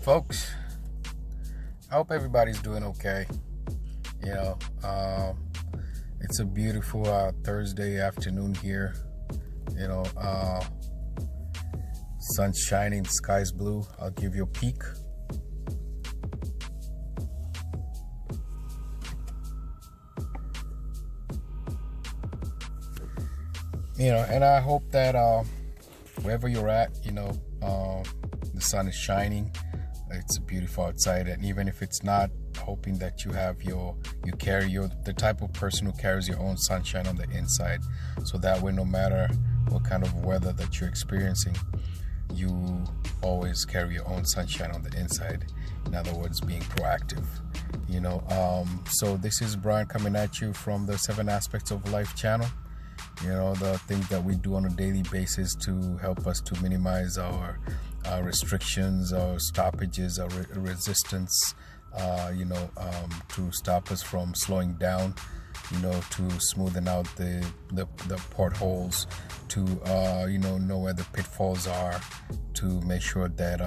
Folks, I hope everybody's doing okay. You know, it's a beautiful Thursday afternoon here. You know, sun's shining, the sky's blue. I'll give you a peek. You know, and I hope that wherever you're at, the sun is shining. It's beautiful outside, and even if it's not, hoping that you carry the type of person who carries your own sunshine on the inside, so that way no matter what kind of weather that you're experiencing, you always carry your own sunshine on the inside. In other words, being proactive. So this is Brian coming at you from the 7 Aspects of Life channel. The things that we do on a daily basis to help us to minimize our restrictions, our stoppages, our resistance, to stop us from slowing down, to smoothen out the potholes, to know where the pitfalls are, to make sure that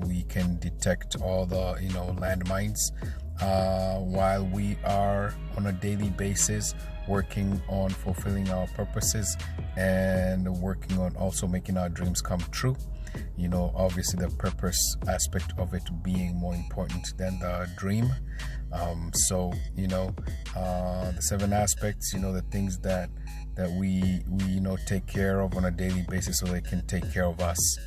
we can detect all the landmines while we are on a daily basis working on fulfilling our purposes and working on also making our dreams come true. Obviously the purpose aspect of it being more important than the dream. The 7 aspects, the things that we take care of on a daily basis so they can take care of us.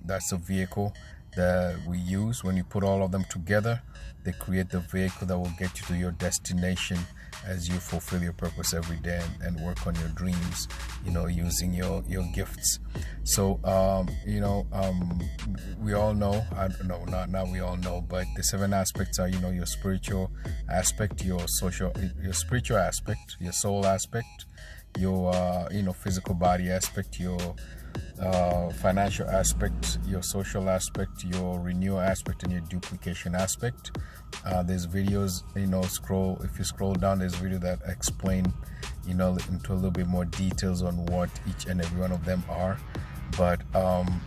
That's a vehicle that we use. When you put all of them together, they create the vehicle that will get you to your destination as you fulfill your purpose every day and work on your dreams, using your gifts. So, we all know, not we all know, but the 7 aspects are, your spiritual aspect, your spiritual aspect, your soul aspect, your, physical body aspect, your financial aspect, your social aspect, your renewal aspect, and your duplication aspect. There's videos, if you scroll down, there's video that explain, into a little bit more details on what each and every one of them are. But, I'm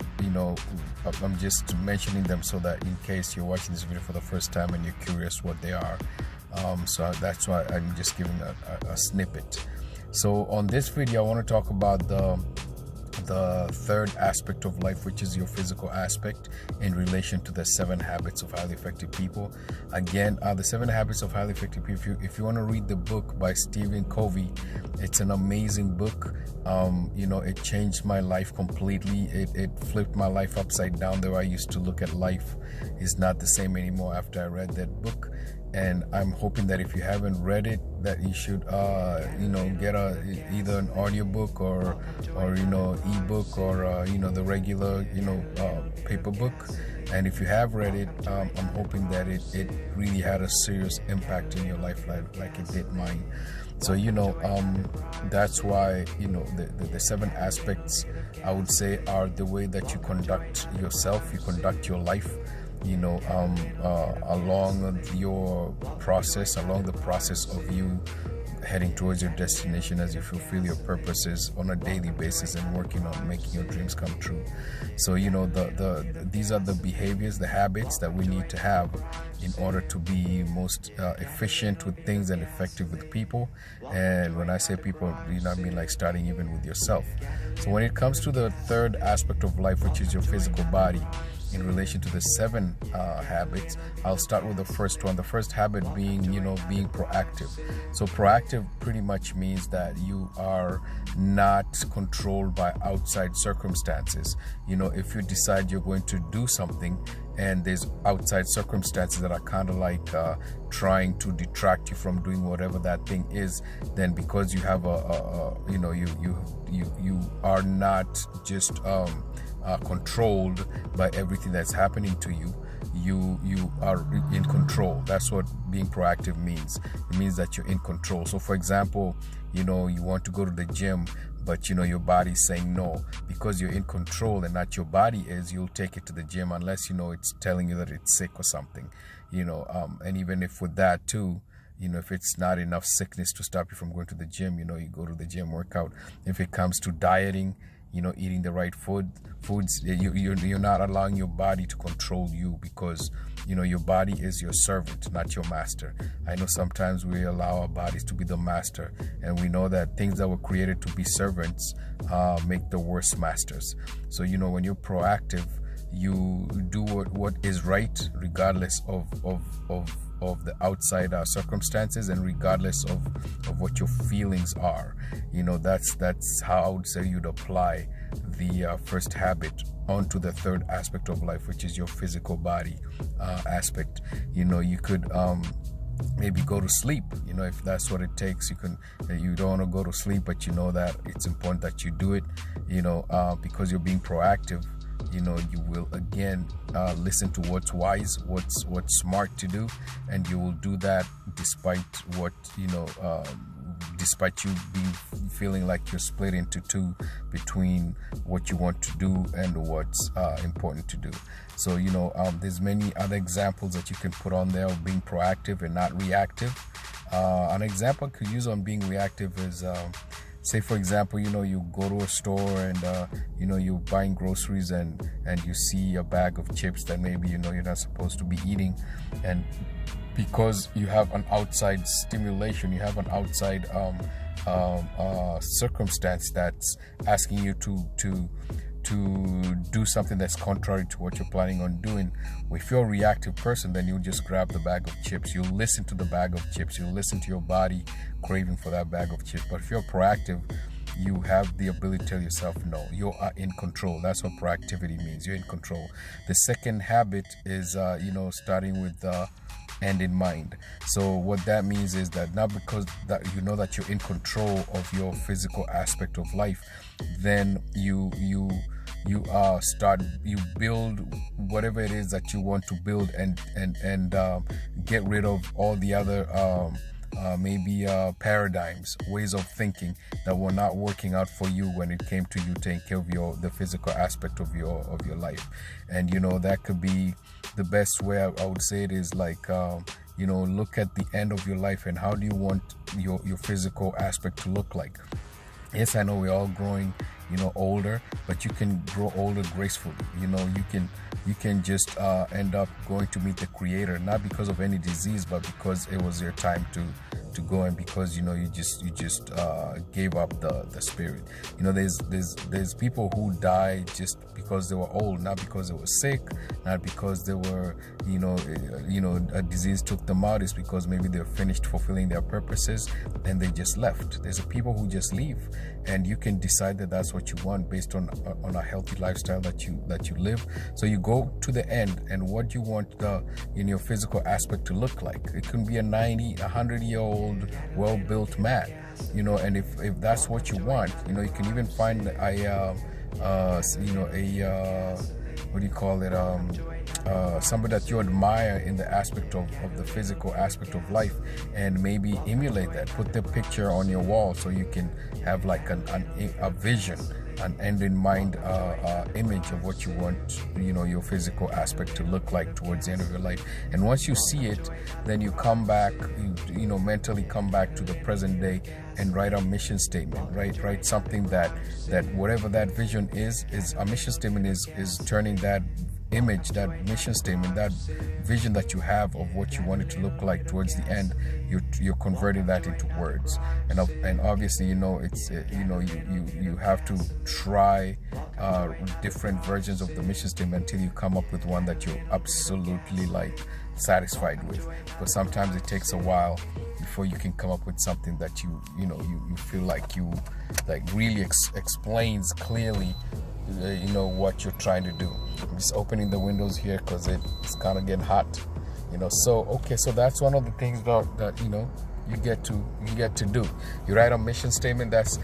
just mentioning them so that in case you're watching this video for the first time and you're curious what they are. So that's why I'm just giving a snippet. So on this video, I want to talk about the 3rd aspect of life, which is your physical aspect, in relation to the 7 habits of highly effective people. Again, the 7 habits of highly effective people, if you want to read the book by Stephen Covey, it's an amazing book. It changed my life completely. It flipped my life upside down. The way I used to look at life is not the same anymore after I read that book. And I'm hoping that if you haven't read it, that you should get either an audiobook or ebook or the regular paper book. And if you have read it, I'm hoping that it really had a serious impact in your life like it did mine. So that's why the 7 aspects, I would say, are the way that you conduct yourself, you conduct your life, along the process of you heading towards your destination as you fulfill your purposes on a daily basis and working on making your dreams come true. So these are the behaviors, the habits that we need to have in order to be most efficient with things and effective with people. And when I say people, I mean like starting even with yourself. So when it comes to the 3rd aspect of life, which is your physical body, in relation to the 7 habits, I'll start with the first one. The first habit being, being proactive. So proactive pretty much means that you are not controlled by outside circumstances. If you decide you're going to do something and there's outside circumstances that are kind of like trying to detract you from doing whatever that thing is, then because you have you are not just controlled by everything that's happening to you. You are in control. That's what being proactive means. It means that you're in control. So for example, you want to go to the gym, but your body's saying no. Because you're in control and not your body is, you'll take it to the gym unless it's telling you that it's sick or something. And even if with that too, if it's not enough sickness to stop you from going to the gym, you go to the gym, work out. If it comes to dieting, eating the right foods. You're not allowing your body to control you, because your body is your servant, not your master. I know sometimes we allow our bodies to be the master, and we know that things that were created to be servants make the worst masters. So when you're proactive, you do what is right, regardless of the outside circumstances, and regardless of what your feelings are. That's how I would say you'd apply the first habit onto the third aspect of life, which is your physical body aspect. You could maybe go to sleep, if that's what it takes. You don't want to go to sleep, but you know that it's important that you do it, because you're being proactive. You will again listen to what's wise, what's smart to do, and you will do that despite what despite you feeling like you're split into two between what you want to do and what's important to do. So there's many other examples that you can put on there of being proactive and not reactive. An example I could use on being reactive is say, for example, you go to a store and you're buying groceries and you see a bag of chips that maybe you're not supposed to be eating, and because you have an outside stimulation, you have an outside circumstance that's asking you to do something that's contrary to what you're planning on doing. If you're a reactive person, then you'll just grab the bag of chips. You'll listen to the bag of chips. You'll listen to your body craving for that bag of chips. But if you're proactive, you have the ability to tell yourself no. You are in control. That's what proactivity means. You're in control. The second habit is starting with end in mind. So what that means is that not because that that you're in control of your physical aspect of life, then you build whatever it is that you want to build, and get rid of all the other paradigms, ways of thinking that were not working out for you when it came to you taking care of the physical aspect of your life. And that could be the best way I would say it is like look at the end of your life and how do you want your physical aspect to look like. Yes, I know we're all growing older, but you can grow older gracefully. You can just end up going to meet the Creator, not because of any disease, but because it was your time to go, and because you just gave up the spirit. There's people who die just because they were old, not because they were sick, not because they were a disease took them out. It's because maybe they're finished fulfilling their purposes and they just left. There's people who just leave, and you can decide that that's what you want based on a healthy lifestyle that you live. So you go to the end, and what you want your physical aspect to look like. It can be a 90, 100-year-old well-built man, and if that's what you want, you can even find what do you call it, somebody that you admire in the aspect of the physical aspect of life, and maybe emulate that. Put the picture on your wall so you can have like a vision, an end in mind image of what you want your physical aspect to look like towards the end of your life. And once you see it, then you come back, mentally come back to the present day and write a mission statement. Write something that whatever that vision is a mission statement is turning that image, that mission statement, that vision that you have of what you want it to look like towards the end, you're converting that into words. And obviously it's you have to try different versions of the mission statement until you come up with one that you're absolutely satisfied with. But sometimes it takes a while before you can come up with something that you feel like really explains clearly what you're trying to do. I'm just opening the windows here because it's kind of getting hot, so that's one of the things that you get to do. You write a mission statement, it's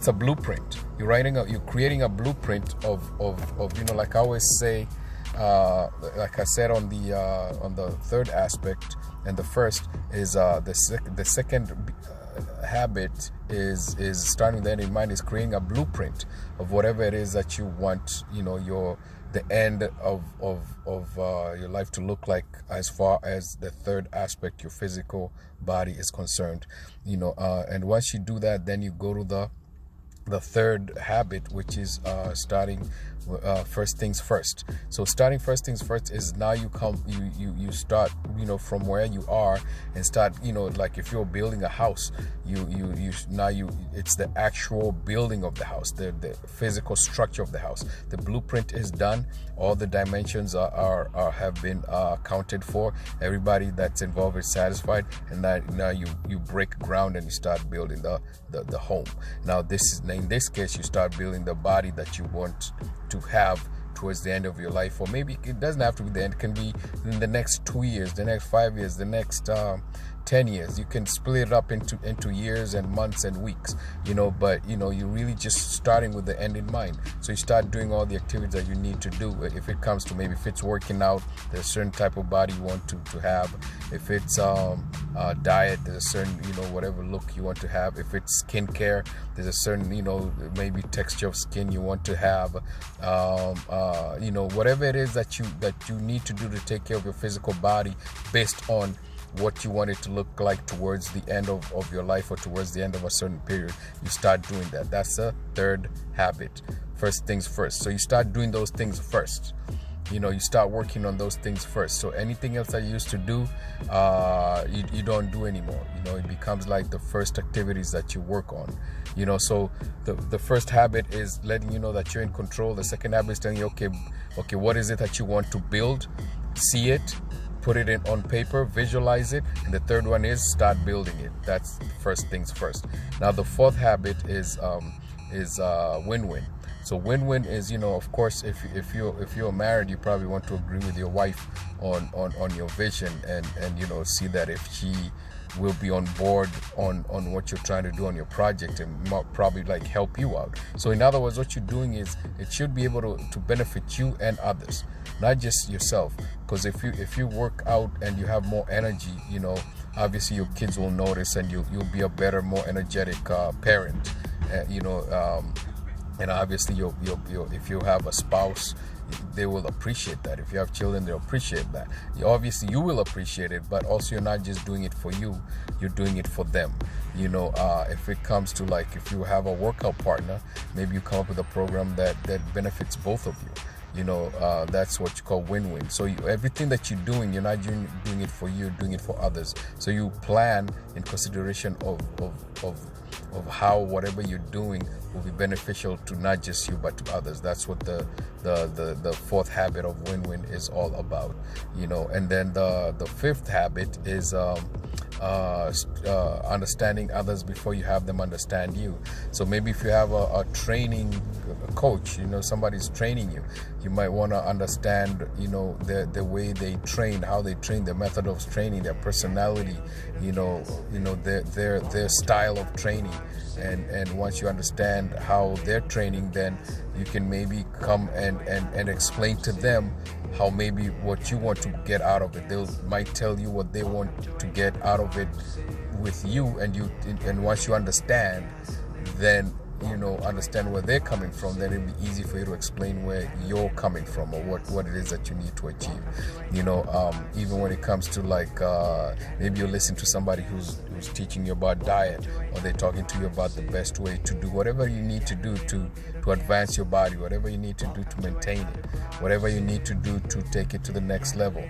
a blueprint. You're creating a blueprint of like I always say, like I said on the third aspect, and the first is the second habit is starting with the end in mind, is creating a blueprint of whatever it is that you want the end of your life to look like, as far as the third aspect, your physical body, is concerned. And once you do that, then you go to the third habit, which is starting first things first. So starting first things first is now you start, from where you are, and start, like if you're building a house, it's the actual building of the house, the physical structure of the house. The blueprint is done, all the dimensions have been accounted for, everybody that's involved is satisfied, and now you break ground and you start building the home. Now in this case, you start building the body that you want to have towards the end of your life, or maybe it doesn't have to be the end. It can be in the next 2 years, the next 5 years, the next 10 years. You can split it up into years and months and weeks, but you're really just starting with the end in mind. So you start doing all the activities that you need to do. If it comes to, maybe if it's working out, there's a certain type of body you want to have. If it's diet, there's a certain, whatever look you want to have. If it's skincare, there's a certain, maybe texture of skin you want to have. Whatever it is that you need to do to take care of your physical body based on what you want it to look like towards the end of your life, or towards the end of a certain period, you start doing that. That's the third habit. First things first. So you start doing those things first. You start working on those things first. So anything else that you used to do, you don't do anymore. It becomes like the first activities that you work on. So the first habit is letting you know that you're in control. The second habit is telling you, okay, what is it that you want to build? See it, put it on paper, visualize it. And the third one is start building it. That's first things first. Now the fourth habit is win-win. So win-win is, of course, if you're married, you probably want to agree with your wife on your vision, and see that if she will be on board on what you're trying to do on your project, and probably like help you out. So in other words, what you're doing is, it should be able to benefit you and others, not just yourself. Because if you work out and you have more energy, obviously your kids will notice, and you'll be a better, more energetic parent. And obviously, if you have a spouse, they will appreciate that. If you have children, they'll appreciate that. Obviously, you will appreciate it, but also you're not just doing it for you, you're doing it for them. If it comes to, like, if you have a workout partner, maybe you come up with a program that benefits both of you. That's what you call win-win. So everything that you're doing, you're not doing it for you, you're doing it for others. So you plan in consideration of how whatever you're doing will be beneficial to not just you but to others. That's what the fourth habit of win-win is all about. And then the fifth habit is understanding others before you have them understand you. So maybe if you have a training coach, somebody's training you, you might want to understand the way they train, how they train, their method of training, their personality, their style of training. And once you understand how they're training, then you can maybe come and explain to them how maybe what you want to get out of it. They might tell you what they want to get out of it with you, and once you understand, then understand where they're coming from, then it'll be easy for you to explain where you're coming from, or what it is that you need to achieve. Even when it comes to, like, maybe you listen to somebody who's teaching you about diet, or they're talking to you about the best way to do whatever you need to do to advance your body, whatever you need to do to maintain it, whatever you need to do to take it to the next level.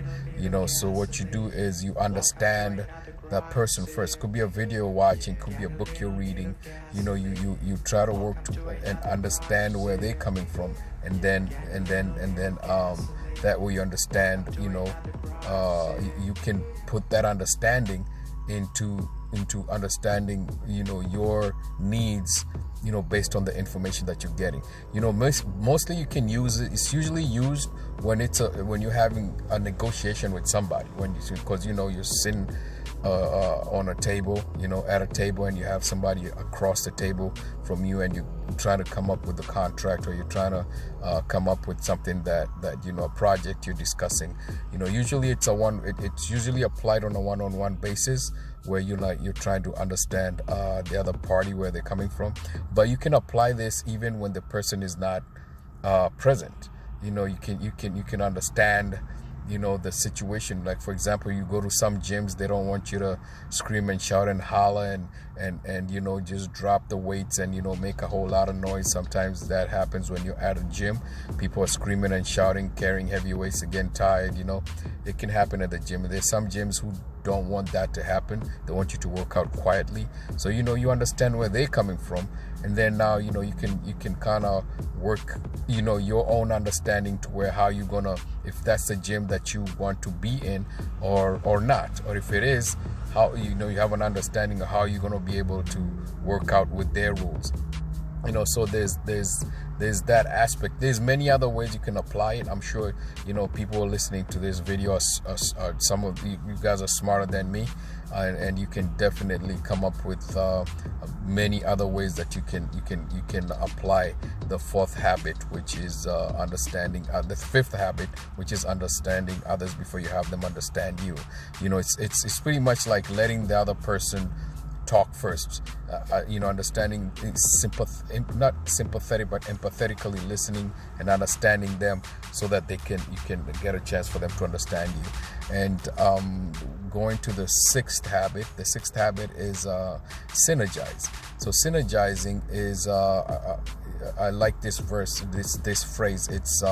So what you do is you understand that person first. Could be a video you're watching, could be a book you're reading. You try to work to and understand where they're coming from, and then that way you understand. You can put that understanding into understanding your needs, based on the information that you're getting. Mostly you can use it. It's usually used when you're having a negotiation with somebody, because you're sitting on a table, at a table, and you have somebody across the table from you, and you're trying to come up with a contract, or you're trying to come up with something that a project you're discussing. Usually it's usually applied on a one-on-one basis, where you're trying to understand the other party, where they're coming from. But you can apply this even when the person is not present. You can understand the situation. Like, for example, you go to some gyms, they don't want you to scream and shout and holler and just drop the weights and make a whole lot of noise. Sometimes that happens when you're at a gym. People are screaming and shouting, carrying heavy weights, again tired. It can happen at the gym. There's some gyms who don't want that to happen. They want you to work out quietly, so you understand where they're coming from, and then now you can kind of work your own understanding to where how you're gonna, if that's the gym that you want to be in or not, or if it is, how you have an understanding of how you're gonna be able to work out with their rules. So there's that aspect. There's many other ways you can apply it. I'm sure people are listening to this video some of you guys are smarter than me, and you can definitely come up with many other ways that you can apply the fourth habit, which is understanding the fifth habit, which is understanding others before you have them understand you. It's pretty much like letting the other person talk first, understanding, not sympathetic but empathetically listening and understanding them, so that you can get a chance for them to understand you. And going to the sixth habit is synergize. So synergizing is I like this verse, this phrase. It's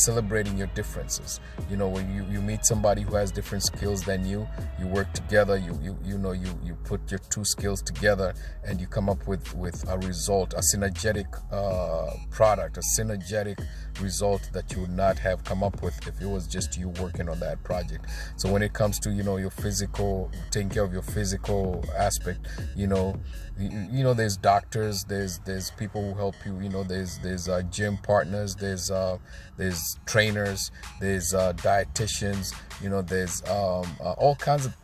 celebrating your differences. When you meet somebody who has different skills than you work together, you put your two skills together and you come up with a result, a synergetic product, a synergetic result that you would not have come up with if it was just you working on that project. So when it comes to your physical, taking care of your physical aspect, there's doctors, there's people who help you, there's gym partners, there's trainers, there's dietitians, there's all kinds of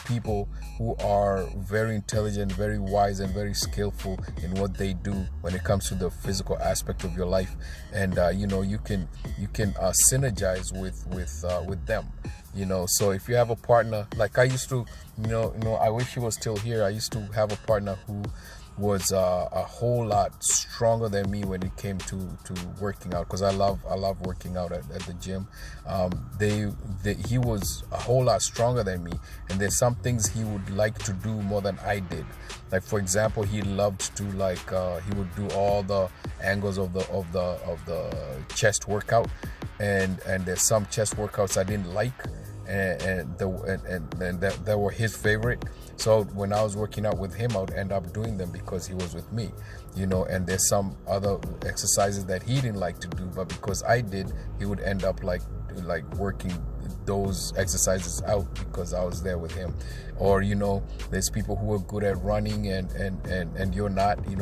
people who are very intelligent, very wise, and very skillful in what they do when it comes to the physical aspect of your life. And you can synergize with them. So if you have a partner, like I used to, I wish he was still here. I used to have a partner who was a whole lot stronger than me when it came to working out, because I love working out at the gym. He was a whole lot stronger than me, and there's some things he would like to do more than I did. Like, for example, he loved to he would do all the angles of the chest workout, and there's some chest workouts I didn't like, and that were his favorite. So when I was working out with him, I would end up doing them because he was with me, and there's some other exercises that he didn't like to do, but because I did, he would end up like working those exercises out because I was there with him. Or there's people who are good at running and you're not. You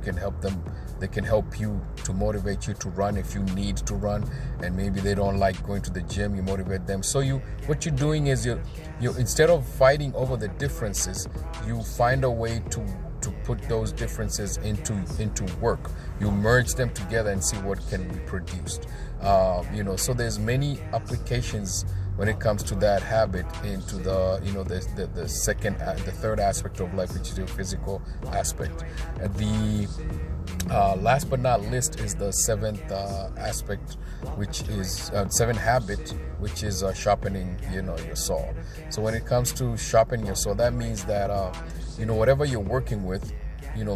can help them. They can help you to motivate you to run if you need to run, and maybe they don't like going to the gym. You motivate them. So what you're doing is you instead of fighting over the differences, you find a way to put those differences into work. You merge them together and see what can be produced. So there's many applications when it comes to that habit into the third aspect of life, which is your physical aspect. The last but not least is the seventh aspect, which is seventh habit, which is sharpening your saw. So when it comes to sharpening your saw, that means that whatever you're working with,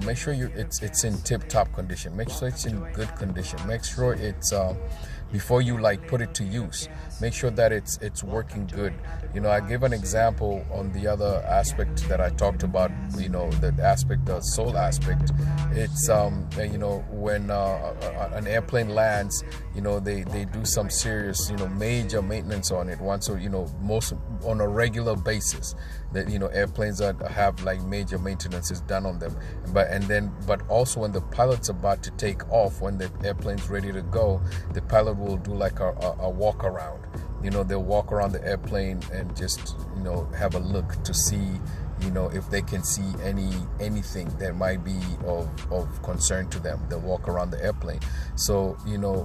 make sure it's in tip-top condition. Make sure it's in good condition. Make sure it's before you put it to use, make sure that it's working good. I gave an example on the other aspect that I talked about, the aspect, the soul aspect. It's when an airplane lands, they do some serious major maintenance on it once, or most on a regular basis. That airplanes have major maintenance is done on them, but also when the pilot's about to take off, when the airplane's ready to go, the pilot will do a walk around. They'll walk around the airplane and just have a look to see if they can see anything that might be of concern to them. They'll walk around the airplane. So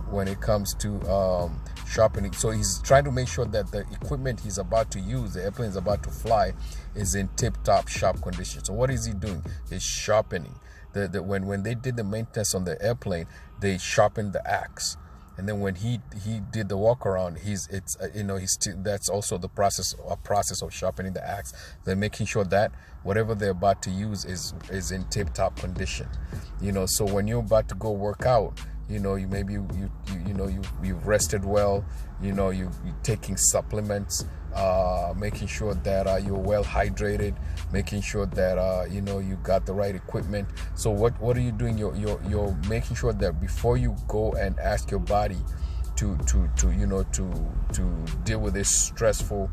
when it comes to sharpening, so he's trying to make sure that the equipment he's about to use, the airplane is about to fly, is in tip-top sharp condition. So what is he doing? He's sharpening. When they did the maintenance on the airplane, they sharpened the axe. And then when he did the walk around, that's also a process of sharpening the axe. They're making sure that whatever they're about to use is in tip-top condition. So when you're about to go work out, you've rested well, you're taking supplements, making sure that you're well hydrated, making sure that you got the right equipment. So what are you doing? You're making sure that before you go and ask your body to deal with this stressful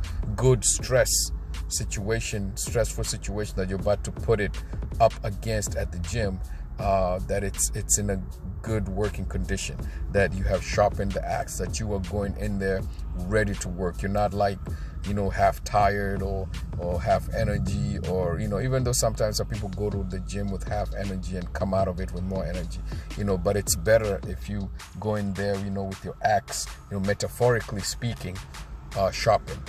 situation that you're about to put it up against at the gym, that it's in a good working condition, that you have sharpened the axe, that you are going in there ready to work. You're not like half tired or half energy, or even though sometimes some people go to the gym with half energy and come out of it with more energy, but it's better if you go in there with your axe, metaphorically speaking, sharpened.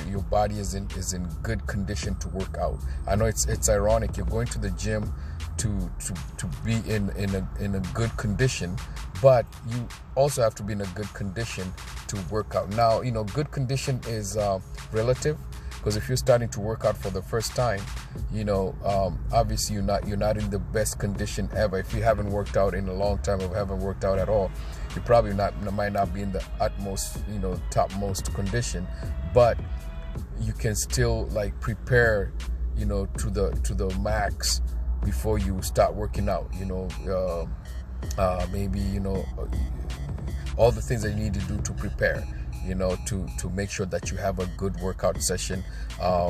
Your body is in good condition to work out. I know it's ironic, you're going to the gym to be in a good condition, but you also have to be in a good condition to work out. Now, good condition is relative, because if you're starting to work out for the first time, obviously you're not in the best condition ever. If you haven't worked out in a long time or haven't worked out at all, you probably might not be in the utmost, topmost condition, but you can still prepare, to the max before you start working out. Maybe all the things that you need to do to prepare, to make sure that you have a good workout session.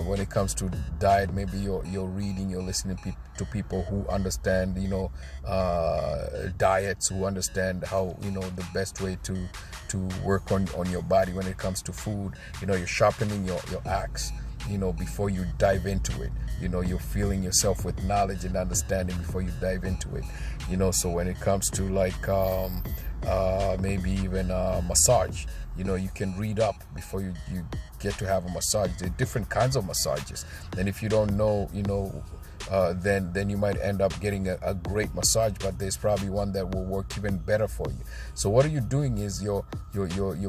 When it comes to diet, maybe you're reading, you're listening to people who understand, diets, who understand how, the best way to work on your body when it comes to food. You're sharpening your axe, before you dive into it. You're filling yourself with knowledge and understanding before you dive into it. So when it comes to maybe even massage, you can read up before you get to have a massage. There are different kinds of massages, and if you don't know, then you might end up getting a great massage, but there's probably one that will work even better for you. So what are you doing is you're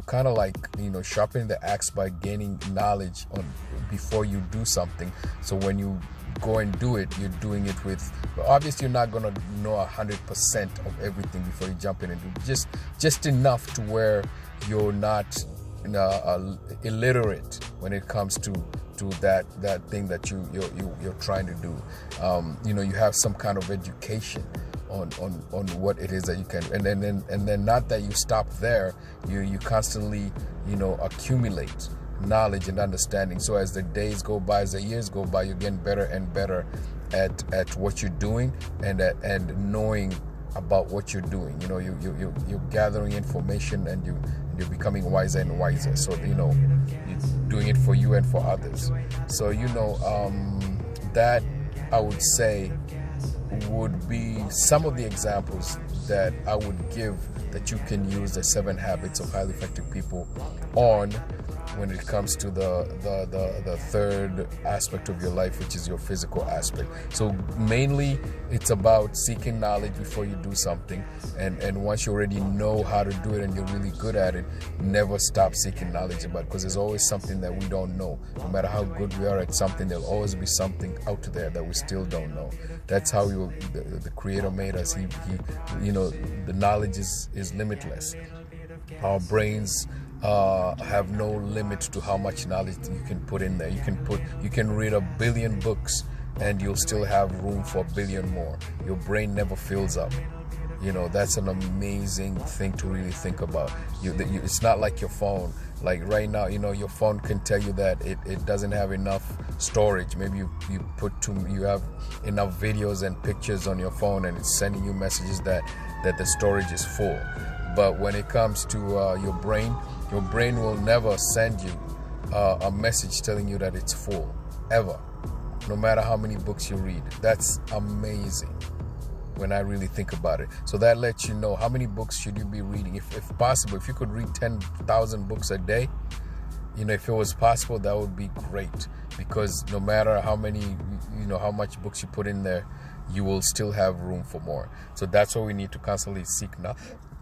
kind of sharpening the axe by gaining knowledge on before you do something. So when you go and do it, you're doing it with, obviously you're not going to know 100% of everything before you jump in and do just enough to where you're not illiterate when it comes to that thing that you're trying to do. You have some kind of education on what it is that you can, and then not that you stop there, you constantly accumulate knowledge and understanding. So as the days go by, as the years go by, you're getting better and better at what you're doing, and knowing about what you're doing. You're gathering information, and you're becoming wiser and wiser. So you're doing it for you and for others. So that I would say would be some of the examples that I would give that you can use the 7 habits of highly effective people on when it comes to the third aspect of your life, which is your physical aspect. So mainly it's about seeking knowledge before you do something, and once you already know how to do it and you're really good at it, never stop seeking knowledge about it, because there's always something that we don't know. No matter how good we are at something, there'll always be something out there that we still don't know. That's how the Creator made us. He the knowledge is limitless. Our brains have no limit to how much knowledge you can put in there. You can read 1 billion books and you'll still have room for 1 billion more. Your brain never fills up. That's an amazing thing to really think about. It's not like your phone. Like right now, your phone can tell you that it doesn't have enough storage. Maybe you have enough videos and pictures on your phone, and it's sending you messages that the storage is full. But when it comes to your brain will never send you a message telling you that it's full, ever, no matter how many books you read. That's amazing when I really think about it. So that lets you know how many books should you be reading. If possible, if you could read 10,000 books a day, if it was possible, that would be great, because no matter how many, how much books you put in there, you will still have room for more. So that's why we need to constantly seek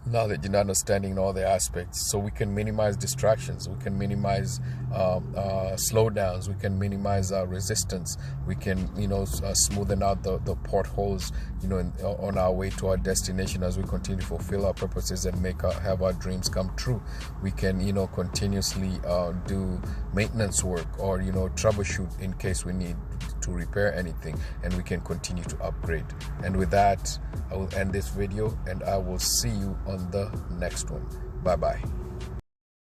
knowledge and understanding in all the aspects, so we can minimize distractions, we can minimize slowdowns, we can minimize resistance, we can smoothen out the potholes on our way to our destination as we continue to fulfill our purposes and have our dreams come true. We can continuously do maintenance work or troubleshoot in case we need to repair anything, and we can continue to upgrade. And with that, I will end this video, and I will see you on the next one. Bye bye.